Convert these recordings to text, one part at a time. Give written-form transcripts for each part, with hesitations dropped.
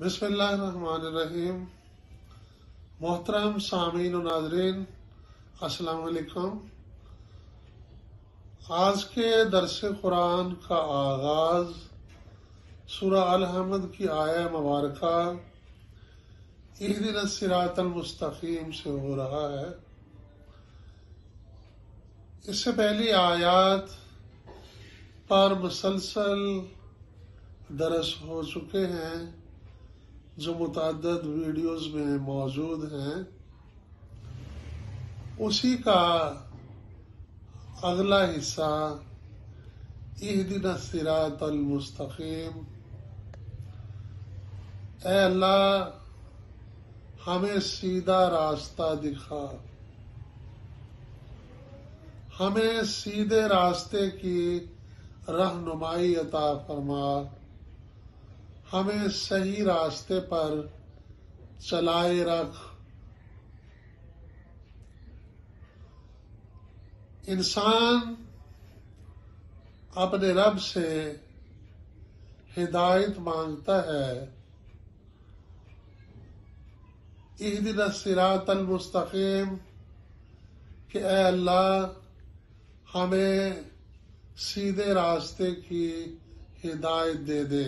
بسم اللہ الرحمن الرحیم۔ محترم سامعین و ناظرین، السلام علیکم۔ آج کے درس قرآن کا آغاز سورہ الحمد کی آیہ مبارکہ اہدنا الصراط المستقیم سے ہو رہا ہے۔ اس سے پہلی آیات پر مسلسل درس ہو چکے ہیں جو متعدد ویڈیوز میں موجود ہیں۔ اسی کا اگلا حصہ اہدنا الصراط المستقیم، اے اللہ ہمیں سیدھا راستہ دکھا، ہمیں سیدھے راستے کی رہنمائی عطا فرما، ہمیں صحیح راستے پر چلائے رکھ۔ انسان اپنے رب سے ہدایت مانگتا ہے، اہدنا الصراط المستقیم کہ اے اللہ ہمیں سیدھے راستے کی ہدایت دے دے۔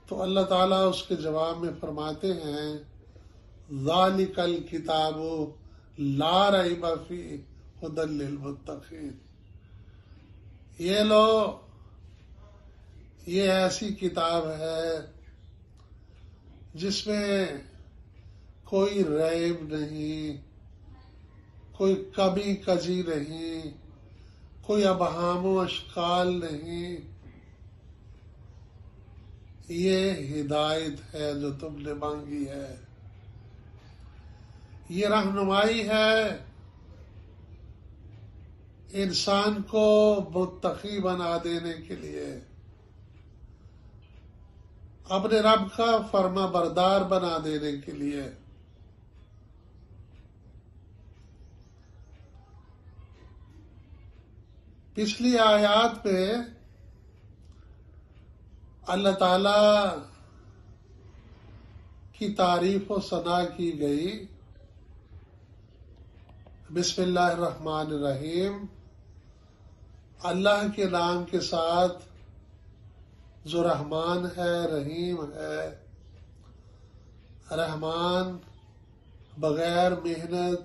تو اللہ تعالیٰ اس کے جواب میں فرماتے ہیں ذالک الکتاب لا ریب فیہ ھدی للمتقین، یہ ایسی کتاب ہے جس میں کوئی ریب نہیں، کوئی کمی کجی نہیں، کوئی ابہام و اشکال نہیں۔ یہ ہدایت ہے جو تم نے مانگی ہے، یہ رہنمائی ہے انسان کو متقی بنا دینے کے لیے، اپنے رب کا فرما بردار بنا دینے کے لیے۔ پچھلی آیات میں اللہ تعالی کی تعریف و ثنا کی گئی۔ بسم اللہ الرحمن الرحیم، اللہ کے نام کے ساتھ جو رحمان ہے، رحیم ہے۔ رحمان بغیر محنت،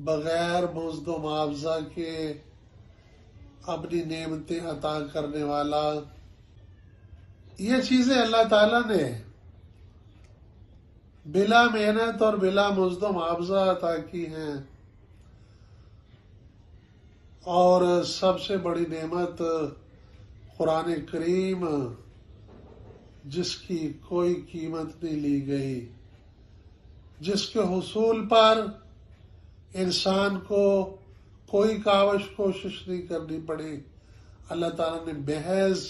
بغیر مزد و معاوضہ کے اپنی نعمتیں عطا کرنے والا۔ یہ چیزیں اللہ تعالیٰ نے بلا محنت اور بلا مزد و معاوضہ عطا کی ہیں، اور سب سے بڑی نعمت قرآن کریم، جس کی کوئی قیمت نہیں لی گئی، جس کے حصول پر انسان کو کوئی کاوش کوشش نہیں کرنی پڑی۔ اللہ تعالیٰ نے محض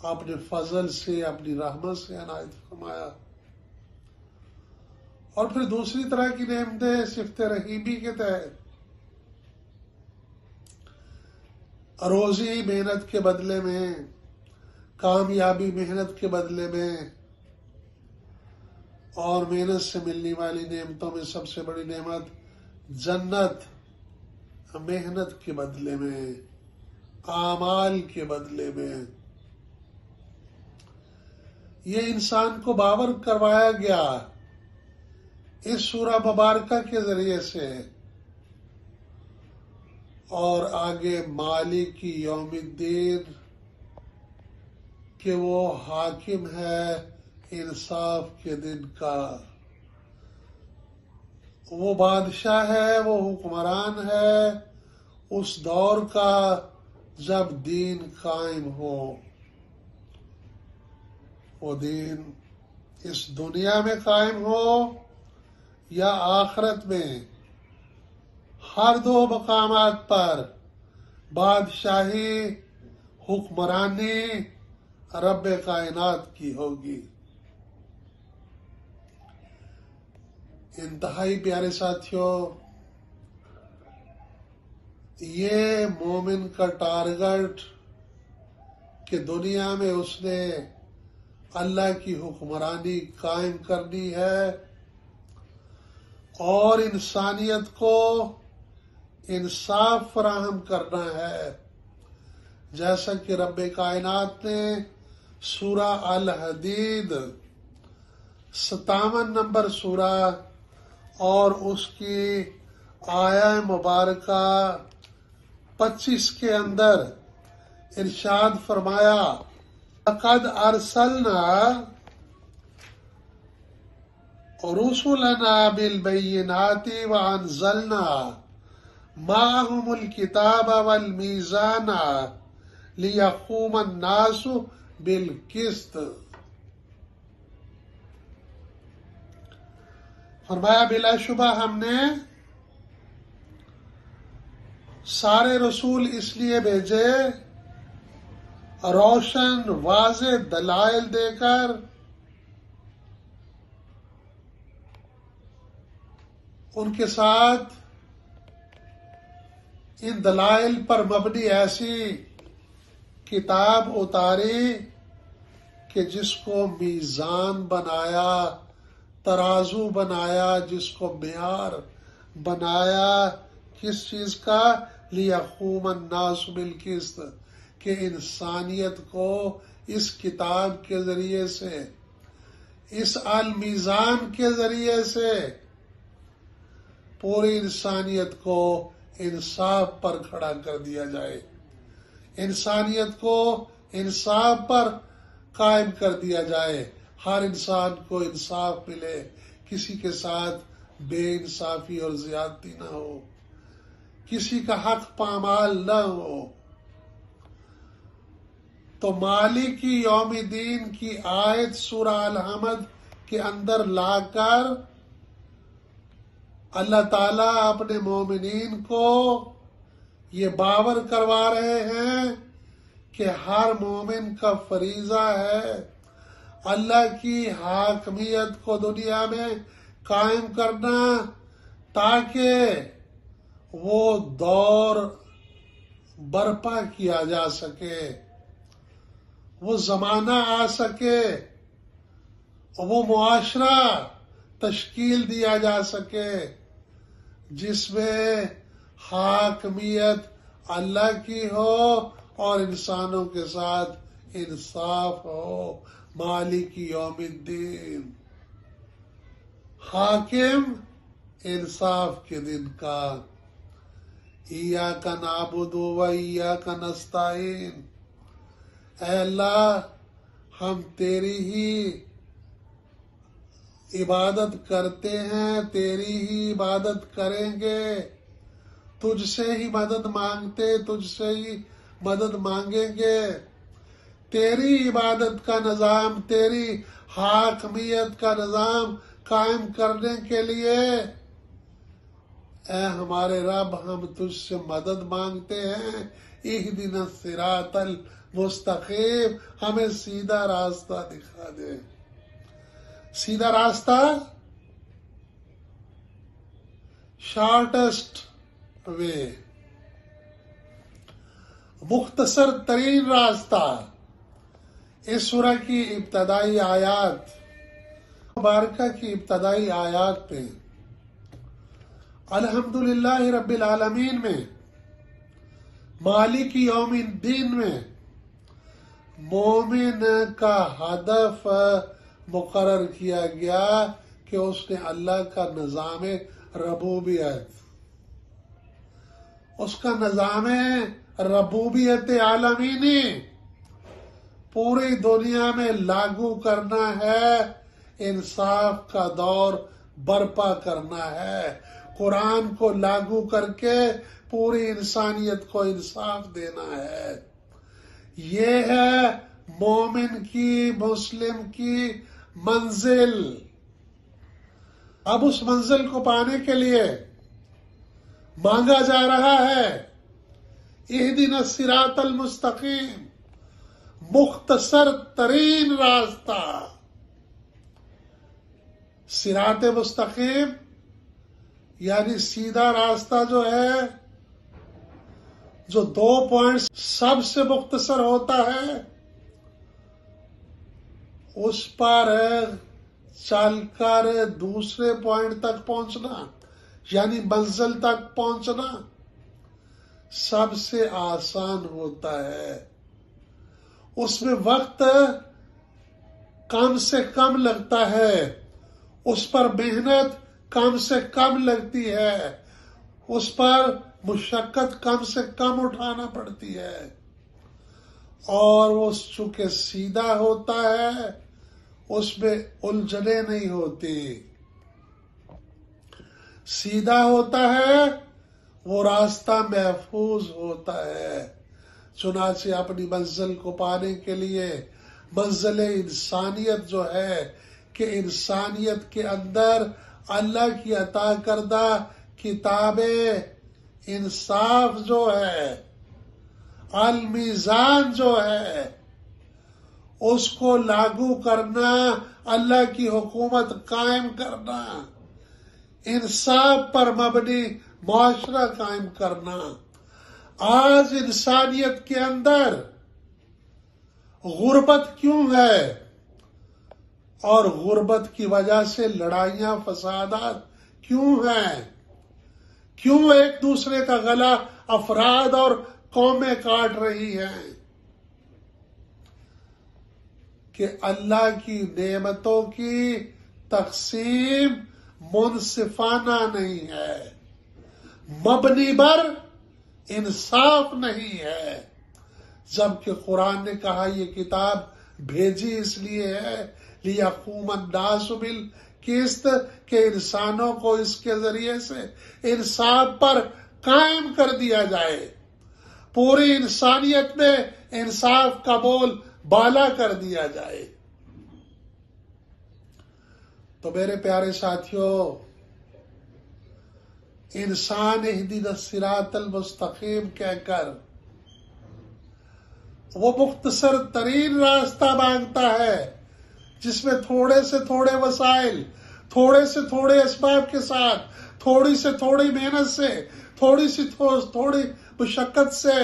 اپنے فضل سے، اپنی رحمت سے عنایت فرمایا۔ اور پھر دوسری طرح کی نعمتیں صفت رحیمی کے تحت روزی محنت کے بدلے میں، کامیابی محنت کے بدلے میں، اور محنت سے ملنے والی نعمتوں میں سب سے بڑی نعمت جنت، محنت کے بدلے میں، اعمال کے بدلے میں۔ یہ انسان کو باور کروایا گیا اس سورہ مبارکہ کے ذریعے سے، اور آگے مالک کی یوم الدین کہ وہ حاکم ہے انصاف کے دن کا، وہ بادشاہ ہے، وہ حکمران ہے اس دور کا جب دین قائم ہو۔ وہ دین اس دنیا میں قائم ہو یا آخرت میں، ہر دو مقامات پر بادشاہی، حکمرانی رب کائنات کی ہوگی۔ انتہائی پیارے ساتھیوں، یہ مومن کا ٹارگٹ کہ دنیا میں اس نے اللہ کی حکمرانی قائم کرنی ہے اور انسانیت کو انصاف فراہم کرنا ہے، جیسا کہ رب کائنات نے سورہ الحدید 57 نمبر سورہ اور اس کی آیہ مبارکہ 25 کے اندر ارشاد فرمایا، لَقَدْ أَرْسَلْنَا رُسُلَنَا بِالْبَيِّنَاتِ وَأَنزَلْنَا مَعَهُمُ الْكِتَابَ وَالْمِيزَانَ لِيَقُومَ النَّاسُ بِالْقِسْطِ۔ فرمایا بلا شبہ ہم نے سارے رسول اس لیے بھیجے روشن واضح دلائل دے کر ان کے ساتھ ان دلائل پر مبنی ایسی کتاب اتاری کہ جس کو میزان بنایا، ترازو بنایا، جس کو معیار بنایا، کس چیز کا؟ لِيَقُومَ النَّاسُ بِالْقِسْطِ، کہ انسانیت کو اس کتاب کے ذریعے سے، اس المیزان کے ذریعے سے پوری انسانیت کو انصاف پر کھڑا کر دیا جائے، انسانیت کو انصاف پر قائم کر دیا جائے، ہر انسان کو انصاف ملے، کسی کے ساتھ بے انصافی اور زیادتی نہ ہو، کسی کا حق پامال نہ ہو۔ تو مالک یوم الدین کی آیت سورہ الحمد کے اندر لا کر اللہ تعالیٰ اپنے مومنین کو یہ باور کروا رہے ہیں کہ ہر مومن کا فریضہ ہے اللہ کی حاکمیت کو دنیا میں قائم کرنا، تاکہ وہ دور برپا کیا جا سکے، وہ زمانہ آ سکے، وہ معاشرہ تشکیل دیا جا سکے جس میں حاکمیت اللہ کی ہو اور انسانوں کے ساتھ انصاف ہو۔ مالک یوم الدین، حاکم انصاف کے دن کا۔ ایاک نعبد و ایاک نستعین، اے اللہ ہم تیری ہی عبادت کرتے ہیں، تیری ہی عبادت کریں گے، تجھ سے ہی مدد مانگتے، تجھ سے ہی مدد مانگیں گے۔ تیری عبادت کا نظام، تیری حاکمیت کا نظام قائم کرنے کے لیے اے ہمارے رب ہم تجھ سے مدد مانگتے ہیں۔ اہدنا الصراط المستقیم، ہمیں سیدھا راستہ دکھا دے۔ سیدھا راستہ، شارٹسٹ وے، مختصر ترین راستہ۔ اس سورہ کی ابتدائی آیات مبارکہ کی ابتدائی آیات میں الحمدللہ رب العالمین میں، مالک یوم الدین میں مومن کا ہدف مقرر کیا گیا کہ اس نے اللہ کا نظام ربوبیت، اس کا نظام ربوبیت عالمینی پوری دنیا میں لاگو کرنا ہے، انصاف کا دور برپا کرنا ہے، قرآن کو لاگو کر کے پوری انسانیت کو انصاف دینا ہے۔ یہ ہے مومن کی، مسلم کی منزل۔ اب اس منزل کو پانے کے لیے مانگا جا رہا ہے اہدنا الصراط المستقیم، مختصر ترین راستہ۔ صراط مستقیم یعنی سیدھا راستہ جو ہے، جو 2 پوائنٹس سب سے مختصر ہوتا ہے، اس پر چل کر دوسرے پوائنٹ تک پہنچنا یعنی منزل تک پہنچنا سب سے آسان ہوتا ہے. اس میں وقت کم سے کم لگتا ہے، اس پر محنت کم سے کم لگتی ہے، اس پر مشقت کم سے کم اٹھانا پڑتی ہے، اور وہ چونکہ سیدھا ہوتا ہے اس میں الجھنیں نہیں ہوتی. سیدھا ہوتا ہے وہ راستہ محفوظ ہوتا ہے. چنانچہ اپنی منزل کو پانے کے لیے منزل انسانیت جو ہے کہ انسانیت کے اندر اللہ کی عطا کردہ کتاب انصاف جو ہے، المیزان جو ہے، اس کو لاگو کرنا، اللہ کی حکومت قائم کرنا، انصاف پر مبنی معاشرہ قائم کرنا. آج انسانیت کے اندر غربت کیوں ہے اور غربت کی وجہ سے لڑائیاں فسادات کیوں ہیں؟ کیوں ایک دوسرے کا گلا افراد اور قومیں کاٹ رہی ہیں؟ کہ اللہ کی نعمتوں کی تقسیم منصفانہ نہیں ہے، مبنی بر انصاف نہیں ہے. جبکہ قرآن نے کہا یہ کتاب بھیجی اس لیے ہے لیقوم الناس بالقسط، کہ انسانوں کو اس کے ذریعے سے انصاف پر قائم کر دیا جائے، پوری انسانیت میں انصاف کا بول بالا کر دیا جائے. تو میرے پیارے ساتھیوں، انسان اہدنا الصراط المستقیم کہہ کر وہ مختصر ترین راستہ مانگتا ہے جس میں تھوڑے سے تھوڑے وسائل، تھوڑے سے تھوڑے اسباب کے ساتھ، تھوڑی سے تھوڑی محنت سے، تھوڑی سی تھوڑی مشقت سے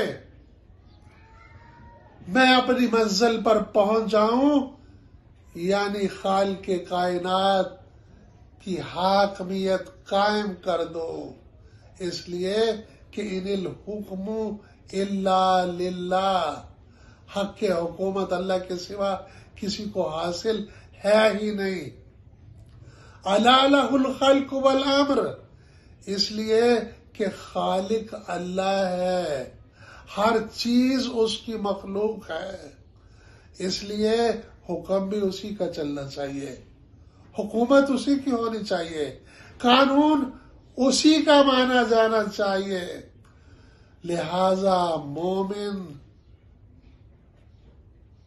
میں اپنی منزل پر پہنچ جاؤں، یعنی خالق کائنات کی حاکمیت قائم کر دو. اس لیے کہ ان الحکم الا للہ، حق کے حکومت اللہ کے سوا کسی کو حاصل ہے ہی نہیں. الا لہ الخلق والامر، اس لیے کہ خالق اللہ ہے، ہر چیز اس کی مخلوق ہے، اس لیے حکم بھی اسی کا چلنا چاہیے، حکومت اسی کی ہونی چاہیے، قانون اسی کا مانا جانا چاہیے. لہذا مومن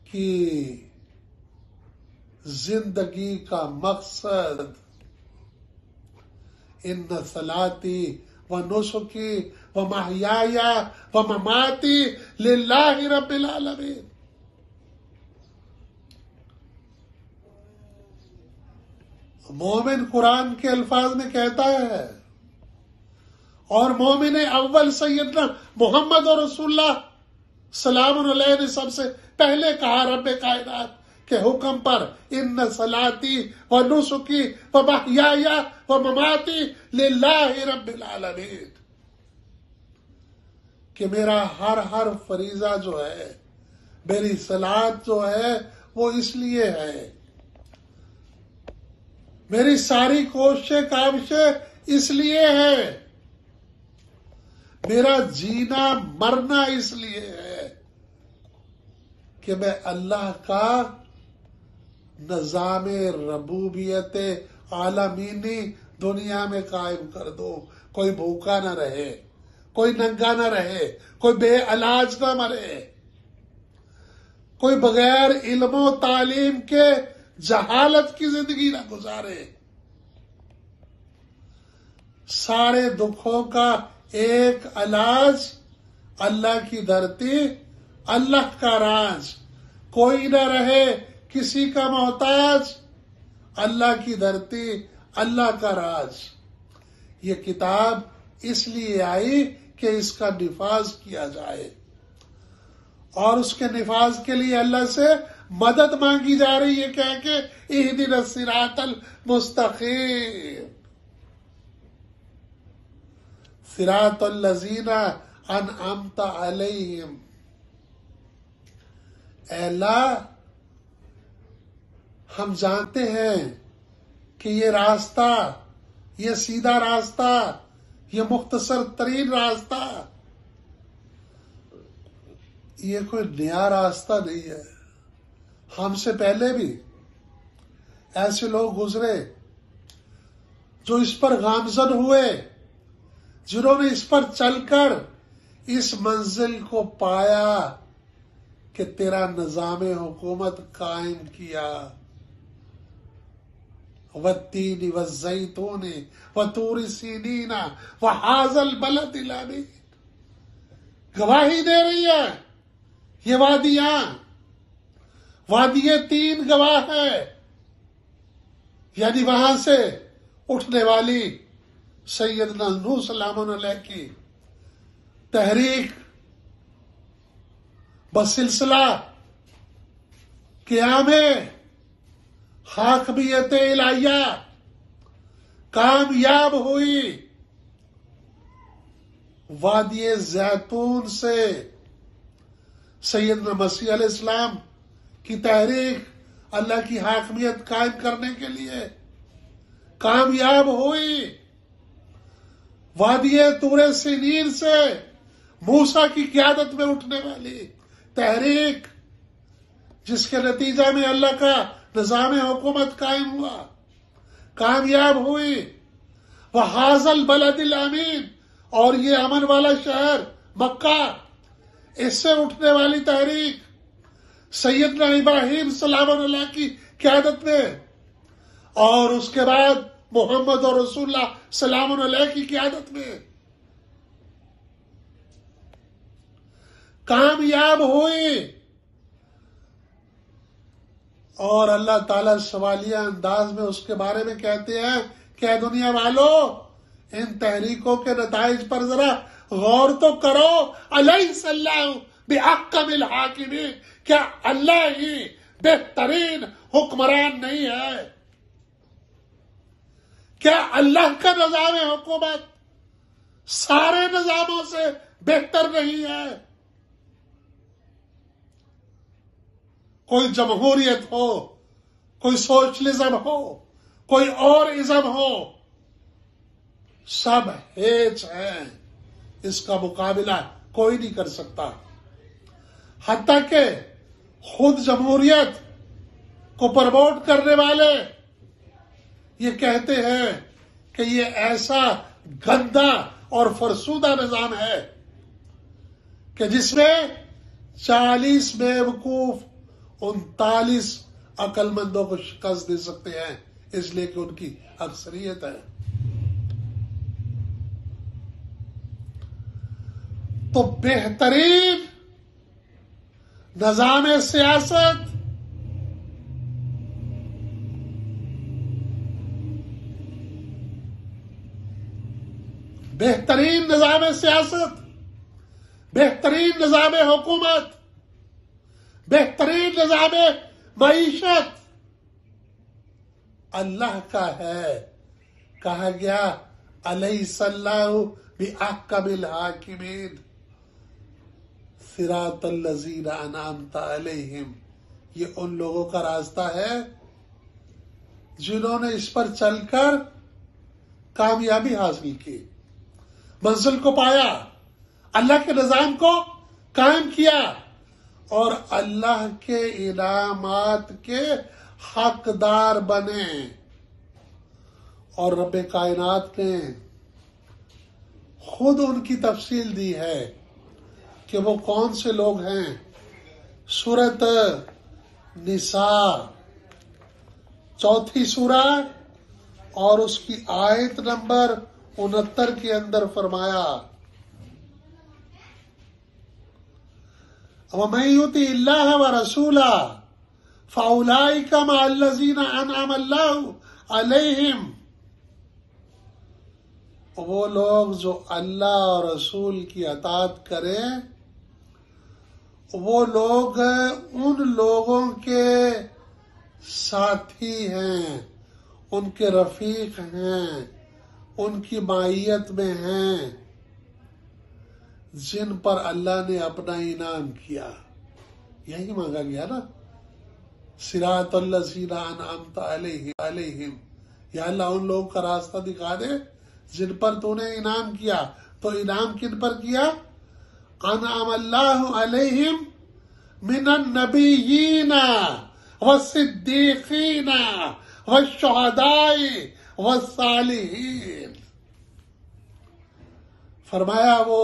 کی زندگی کا مقصد ان صلاتی و نسکی و محیای و مماتی للہ رب العالمین. مومن قرآن کے الفاظ میں کہتا ہے، اور مومن اول سیدنا محمد اور رسول اللہ سلام علیہ نے سب سے پہلے کہا رب کائنات کے حکم پر، ان صلاتی و نسکی و محیای و مماتی للہ رب العالمین، کہ میرا ہر فریضہ جو ہے، میری صلات جو ہے وہ اس لیے ہے، میری ساری کوششیں کاوشیں اس لیے ہے، میرا جینا مرنا اس لیے ہے کہ میں اللہ کا نظام ربوبیت عالمینی دنیا میں قائم کر دوں. کوئی بھوکا نہ رہے، کوئی ننگا نہ رہے، کوئی بے علاج نہ مرے، کوئی بغیر علم و تعلیم کے جہالت کی زندگی نہ گزارے. سارے دکھوں کا ایک علاج اللہ کی دھرتی، اللہ کا راج، کوئی نہ رہے کسی کا محتاج، اللہ کی دھرتی، اللہ کا راج. یہ کتاب اس لیے آئی کہ اس کا نفاذ کیا جائے، اور اس کے نفاذ کے لیے اللہ سے مدد مانگی جا رہی ہے کہہ کے اہدنا الصراط المستقیم، صراط الذین انعمت علیہم۔ اے اللہ ہم جانتے ہیں کہ یہ راستہ، یہ سیدھا راستہ، یہ مختصر ترین راستہ، یہ کوئی نیا راستہ نہیں ہے۔ ہم سے پہلے بھی ایسے لوگ گزرے جو اس پر گامزن ہوئے، جنہوں نے اس پر چل کر اس منزل کو پایا کہ تیرا نظام حکومت قائم کیا۔ والتین والزیتون وطور سینین وہذا البلد الامین، گواہی دے رہی ہے یہ وادیاں، وادی تین گواہ ہے، یعنی وہاں سے اٹھنے والی سیدنا نوح سلام علیہ کی تحریک بسلسلہ قیام حاکمیت الہیہ کامیاب ہوئی۔ وادی زیتون سے سیدنا مسیح علیہ السلام کی تحریک اللہ کی حاکمیت قائم کرنے کے لیے کامیاب ہوئی۔ وادی طور سینین سے موسیٰ کی قیادت میں اٹھنے والی تحریک، جس کے نتیجہ میں اللہ کا نظام حکومت قائم ہوا، کامیاب ہوئی۔ وہذا البلد الامین، اور یہ امن والا شہر مکہ، اس سے اٹھنے والی تحریک سیدنا ابراہیم سلام اللہ کی قیادت میں، اور اس کے بعد محمد اور رسول اللہ سلام علیہ کی قیادت میں کامیاب ہوئی۔ اور اللہ تعالیٰ سوالیہ انداز میں اس کے بارے میں کہتے ہیں کہ اے دنیا والو، ان تحریکوں کے نتائج پر ذرا غور تو کرو۔ الیس اللہ بأحکم الحاکمین، کیا اللہ ہی بہترین حکمران نہیں ہے؟ کیا اللہ کا نظام حکومت سارے نظاموں سے بہتر نہیں ہے؟ کوئی جمہوریت ہو، کوئی سوشلزم ہو، کوئی اور ازم ہو، سب ہیچ ہیں، اس کا مقابلہ کوئی نہیں کر سکتا۔ حتیٰ کہ خود جمہوریت کو پروموٹ کرنے والے یہ کہتے ہیں کہ یہ ایسا گندا اور فرسودہ نظام ہے کہ جس میں 40 بیوقوف 39 عقل مندوں کو شکست دے سکتے ہیں، اس لیے کہ ان کی اکثریت ہے۔ تو بہترین نظام سیاست بہترین نظام سیاست، بہترین نظام حکومت، بہترین نظام معیشت اللہ کا ہے۔ کہا گیا الیس اللہ بأحکم الحاکمین، صراط الذین انعمت علیہم، یہ ان لوگوں کا راستہ ہے جنہوں نے اس پر چل کر کامیابی حاصل کی، منزل کو پایا، اللہ کے نظام کو قائم کیا، اور اللہ کے انعامات کے حقدار بنے۔ اور رب کائنات نے خود ان کی تفصیل دی ہے کہ وہ کون سے لوگ ہیں۔ سورۃ نساء 4 سورہ اور اس کی آیت نمبر 69 کے اندر فرمایا وَمَن يُطِعِ اللَّهَ وَرَسُولَهُ فَأُولَٰئِكَ مَعَ الَّذِينَ أَنْعَمَ اللَّهُ عَلَيْهِمْ، وہ لوگ جو اللہ اور رسول کی اطاعت کریں وہ لوگ ان لوگوں کے ساتھی ہیں، ان کے رفیق ہیں، ان کی معیت میں ہیں، جن پر اللہ نے اپنا انعام کیا۔ یہی مانگا گیا نا، صراط الذین انعمت علیہم، یا اللہ ان لوگوں کا راستہ دکھا دے جن پر تو نے انعام کیا۔ تو انعام کن پر کیا؟ انعم اللہ علیہم من النبیین والصدیقین والشہداء والصالحین۔ فرمایا وہ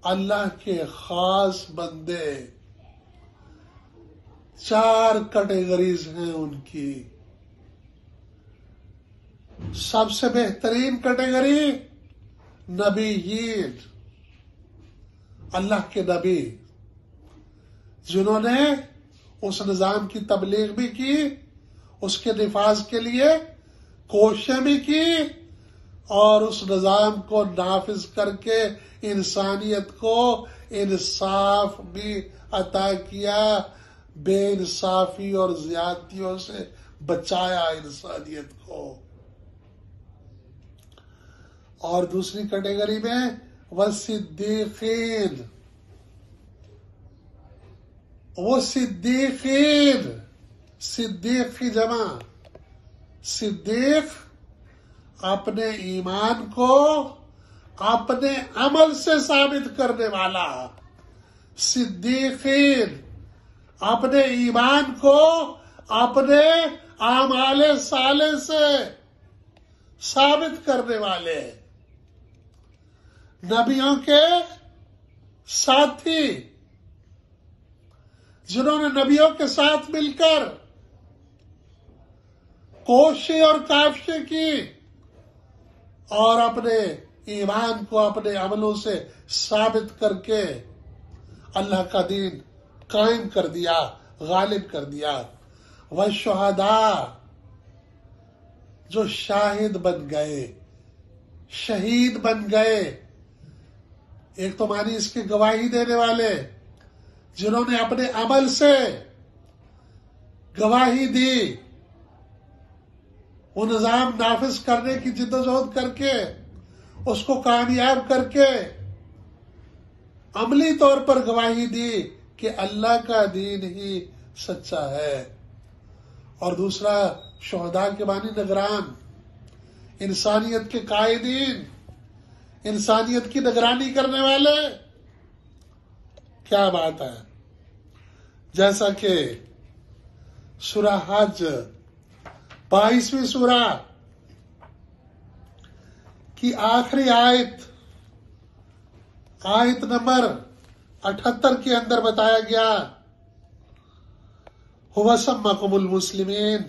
اللہ کے خاص بندے، 4 کیٹیگریز ہیں ان کی۔ سب سے بہترین کیٹیگری نبیین، اللہ کے نبی، جنہوں نے اس نظام کی تبلیغ بھی کی، اس کے نفاذ کے لیے کوششیں بھی کی، اور اس نظام کو نافذ کر کے انسانیت کو انصاف بھی عطا کیا، بے انصافی اور زیادتیوں سے بچایا انسانیت کو۔ اور دوسری کیٹیگری میں والصدیقین، وہ صدیقین، صدیق کی جمع، صدیق اپنے ایمان کو اپنے عمل سے ثابت کرنے والا، صدیقین اپنے ایمان کو اپنے اعمال صالح سے ثابت کرنے والے، نبیوں کے ساتھی، جنہوں نے نبیوں کے ساتھ مل کر کوشش اور کاوشیں کی اور اپنے ایمان کو اپنے عملوں سے ثابت کر کے اللہ کا دین قائم کر دیا، غالب کر دیا۔ والشہداء، جو شاہد بن گئے، شہید بن گئے۔ ایک تو معنی اس کی گواہی دینے والے، جنہوں نے اپنے عمل سے گواہی دی، وہ نظام نافذ کرنے کی جدوجہد کر کے اس کو کامیاب کر کے عملی طور پر گواہی دی کہ اللہ کا دین ہی سچا ہے۔ اور دوسرا شہداء کے معنی نگران، انسانیت کے قائدین، انسانیت کی نگرانی کرنے والے۔ کیا بات ہے! جیسا کہ سورہ حج 22ویں سورہ کی آخری آیت نمبر 78 کے اندر بتایا گیا، هو سماکم المسلمین،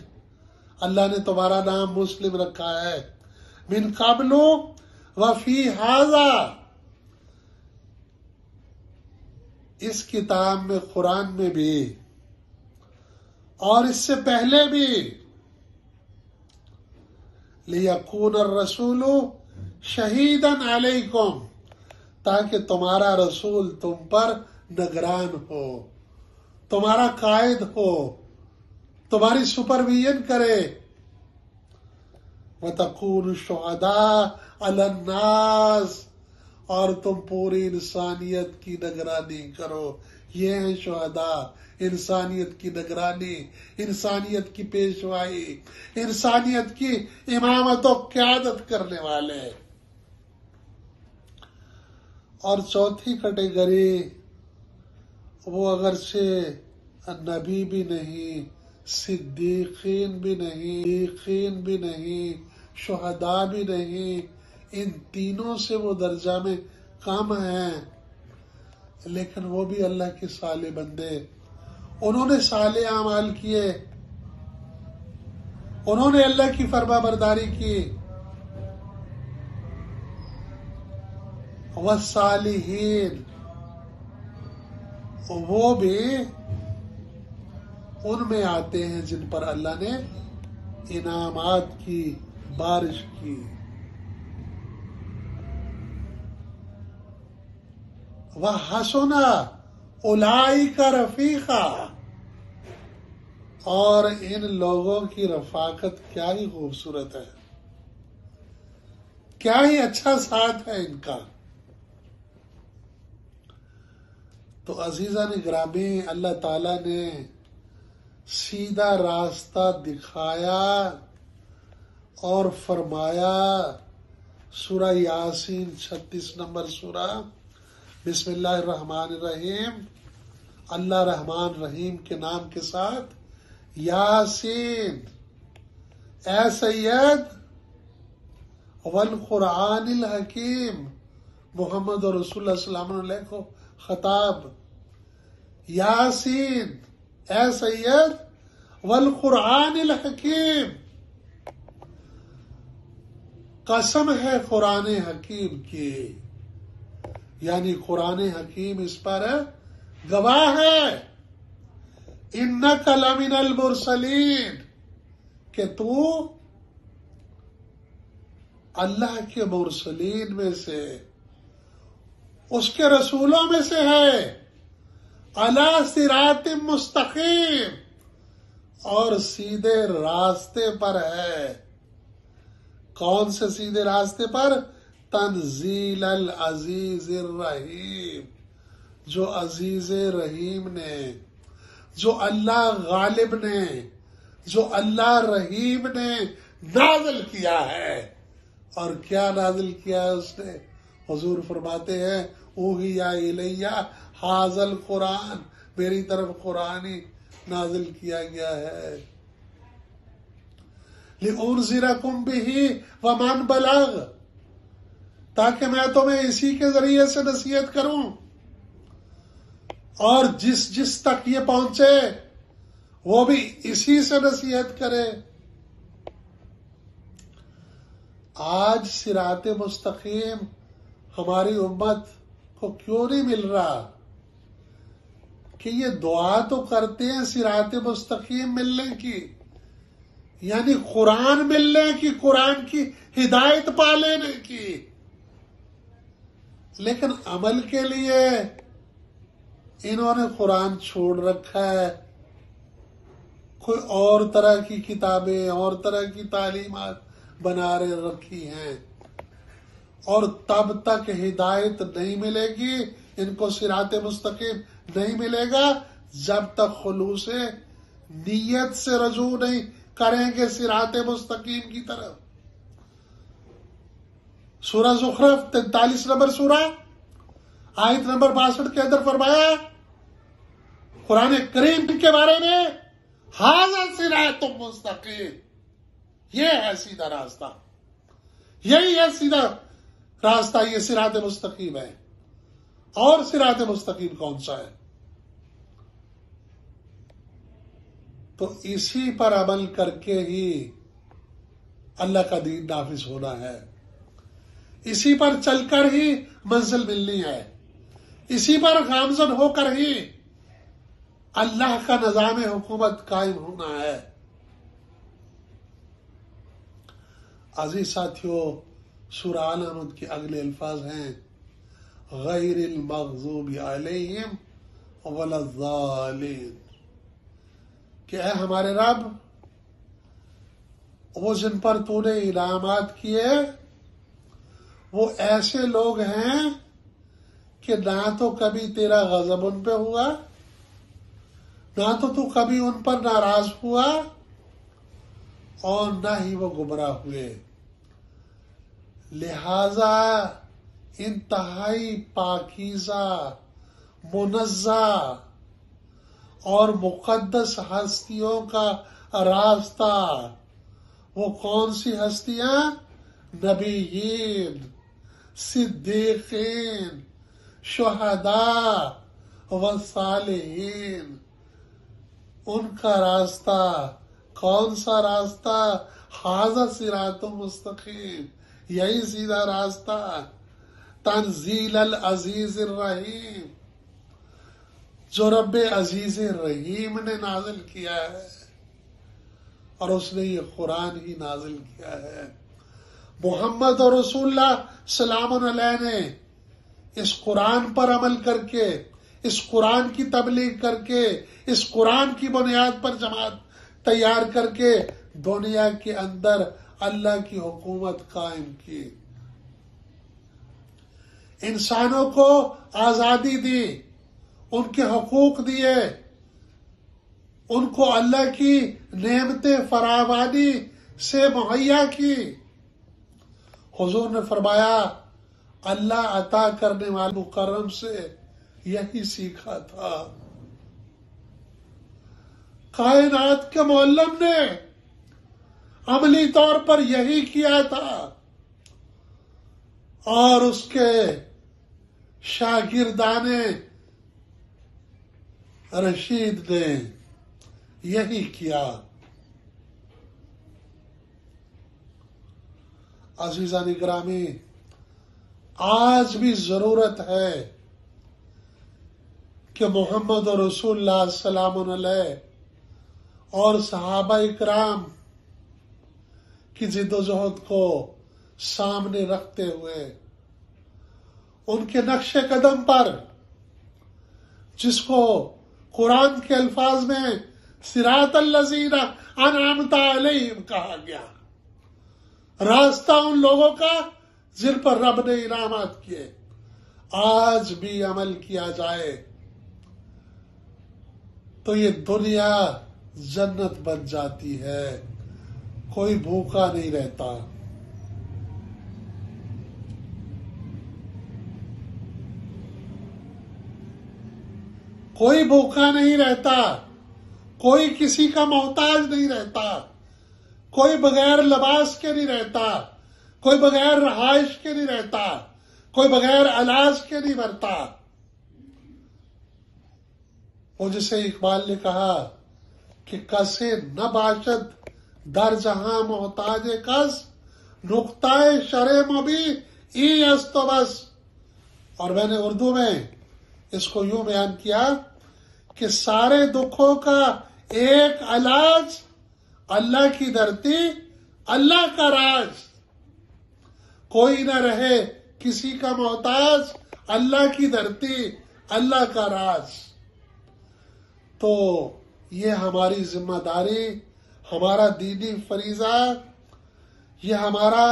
اللہ نے تمہارا نام مسلم رکھا ہے، من قبل وفی ھذا، اس کتاب میں، قرآن میں بھی، اور اس سے پہلے بھی، لیکون الرسول شہیدا علیکم، تاکہ تمہارا رسول تم پر نگران ہو، تمہارا قائد ہو، تمہاری سپرویژن کرے۔ وَتَكُونُوا شُهَدَاءَ عَلَى النَّاسِ، اور تم پوری انسانیت کی نگرانی کرو۔ یہ ہیں شہداء، انسانیت کی نگرانی، انسانیت کی پیشوائی، انسانیت کی امامت و قیادت کرنے والے۔ اور چوتھی کیٹیگری، وہ اگرچہ نبی بھی نہیں، صدیقین بھی نہیں، شہداء بھی نہیں، ان تینوں سے وہ درجہ میں کم ہیں، لیکن وہ بھی اللہ کے صالح بندے، انہوں نے صالح اعمال کیے، انہوں نے اللہ کی فرما برداری کی۔ والصالحین، وہ بھی ان میں آتے ہیں جن پر اللہ نے انعامات کی بارش کی۔ وَحَسُنَ اولئک رفیقا، اور ان لوگوں کی رفاقت کیا ہی خوبصورت ہے، کیا ہی اچھا ساتھ ہے ان کا۔ تو عزیزان گرامی، اللہ تعالیٰ نے سیدھا راستہ دکھایا اور فرمایا، سورہ یاسین 36 نمبر سورہ، بسم اللہ الرحمن الرحیم، اللہ رحمان رحیم کے نام کے ساتھ، یاسین، اے سید، والقرآن الحکیم، محمد اور رسول اللہ صلی اللہ علیہ وسلم کو خطاب، یاسین، اے سید، والقرآن الحکیم، قسم ہے قرآن حکیم کی، یعنی قرآن حکیم اس پر گواہ ہے، انک لمن المرسلین، کہ تو اللہ کے مرسلین میں سے، اس کے رسولوں میں سے ہے، علی صراط مستقیم، اور سیدھے راستے پر ہے۔ کون سے سیدھے راستے پر؟ تنزیل العزیز الرحیم، جو عزیز رحیم نے، جو اللہ غالب نے، جو اللہ رحیم نے نازل کیا ہے۔ اور کیا نازل کیا ہے اس نے؟ حضور فرماتے ہیں، اوحی الیہ ھذا القرآن، میری طرف قرآن ہی نازل کیا گیا ہے، لِأُنذِرَكُم بِهِ وَمَن بَلَغَ، تاکہ میں تمہیں اسی کے ذریعے سے نصیحت کروں، اور جس جس تک یہ پہنچے وہ بھی اسی سے نصیحت کرے۔ آج صراط مستقیم ہماری امت کو کیوں نہیں مل رہا؟ کہ یہ دعا تو کرتے ہیں صراط مستقیم ملنے کی، یعنی قرآن ملنے کی، قرآن کی ہدایت پا لینے کی، لیکن عمل کے لیے انہوں نے قرآن چھوڑ رکھا ہے، کوئی اور طرح کی کتابیں، اور طرح کی تعلیمات بنا رکھی ہیں، اور تب تک ہدایت نہیں ملے گی، ان کو صراط مستقیم نہیں ملے گا جب تک خلوص نیت سے رجوع نہیں کریں گے صراط مستقیم کی طرف۔ سورہ زخرف 43 نمبر سورہ، آیت نمبر 62 کے اندر فرمایا قرآن کریم کے بارے میں، ھذا صراط مستقیم، یہ ہے سیدھا راستہ، یہی ہے سیدھا راستہ، یہ صراط مستقیم ہے۔ اور صراط مستقیم کون سا ہے؟ تو اسی پر عمل کر کے ہی اللہ کا دین نافذ ہونا ہے، اسی پر چل کر ہی منزل ملنی ہے، اسی پر گامزن ہو کر ہی اللہ کا نظام حکومت قائم ہونا ہے۔ عزیز ساتھیوں، سورہ آل عمران کے اگلے الفاظ ہیں، غیر المغضوب علیہم ولا الضالین، کہ اے ہمارے رب، وہ جن پر تو نے انعامات کیے وہ ایسے لوگ ہیں کہ نہ تو کبھی تیرا غضب ان پہ ہوا، نہ تو کبھی ان پر ناراض ہوا، اور نہ ہی وہ گمراہ ہوئے، لہذا انتہائی پاکیزہ، منزہ اور مقدس ہستیوں کا راستہ، وہ کون سی ہستیاں؟ نبیین، صدیقین، شہداء والصالحین، ان کا راستہ۔ کون سا راستہ؟ ھذا صراط مستقیم، یہی سیدھا راستہ، تنزیل العزیز الرحیم، جو رب عزیز رحیم نے نازل کیا ہے، اور اس نے یہ قرآن ہی نازل کیا ہے۔ محمد اور رسول اللہ سلام علیہ نے اس قرآن پر عمل کر کے، اس قرآن کی تبلیغ کر کے، اس قرآن کی بنیاد پر جماعت تیار کر کے دنیا کے اندر اللہ کی حکومت قائم کی، انسانوں کو آزادی دی، ان کے حقوق دیے، ان کو اللہ کی نعمتیں فراوانی سے مہیا کی۔ حضور نے فرمایا اللہ عطا کرنے والے مکرم سے یہی سیکھا تھا، کائنات کے معلم نے عملی طور پر یہی کیا تھا، اور اس کے شاگردان رشید نے یہی کیا۔ عزیزان گرامی، آج بھی ضرورت ہے کہ محمد رسول اللہ سلام علیہ اور صحابہ اکرام کی جد و جہد کو سامنے رکھتے ہوئے ان کے نقش قدم پر، جس کو قرآن کے الفاظ میں صراط الذین انعمت علیہم کہا گیا، راستہ ان لوگوں کا جن پر رب نے انعامات کیے، آج بھی عمل کیا جائے تو یہ دنیا جنت بن جاتی ہے، کوئی بھوکا نہیں رہتا۔ کوئی بھوکا نہیں رہتا، کوئی کسی کا محتاج نہیں رہتا، کوئی بغیر لباس کے نہیں رہتا، کوئی بغیر رہائش کے نہیں رہتا، کوئی بغیر علاج کے نہیں مرتا۔ وہ جسے اقبال نے کہا کہ کسے نہ باشد در جہاں محتاج کس، نقطہ شرع مبی ای است و بس۔ اور میں نے اردو میں اس کو یوں بیان کیا کہ سارے دکھوں کا ایک علاج، اللہ کی دھرتی، اللہ کا راج، کوئی نہ رہے کسی کا محتاج، اللہ کی دھرتی، اللہ کا راج۔ تو یہ ہماری ذمہ داری، ہمارا دینی فریضہ، یہ ہمارا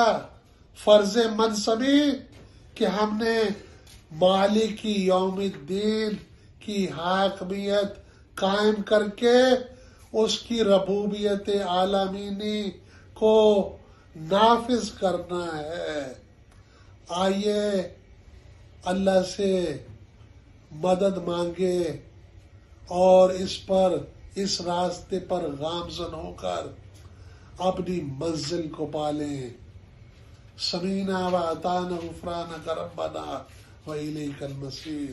فرض منصبی کہ ہم نے مالکی یوم الدین کی حاکمیت قائم کر کے اس کی ربوبیت عالمینی کو نافذ کرنا ہے۔ آئیے اللہ سے مدد مانگے اور اس راستے پر گامزن ہو کر اپنی منزل کو پالیں۔ سمینا و اطعنا غفرانک ربنا و الیک المصیر۔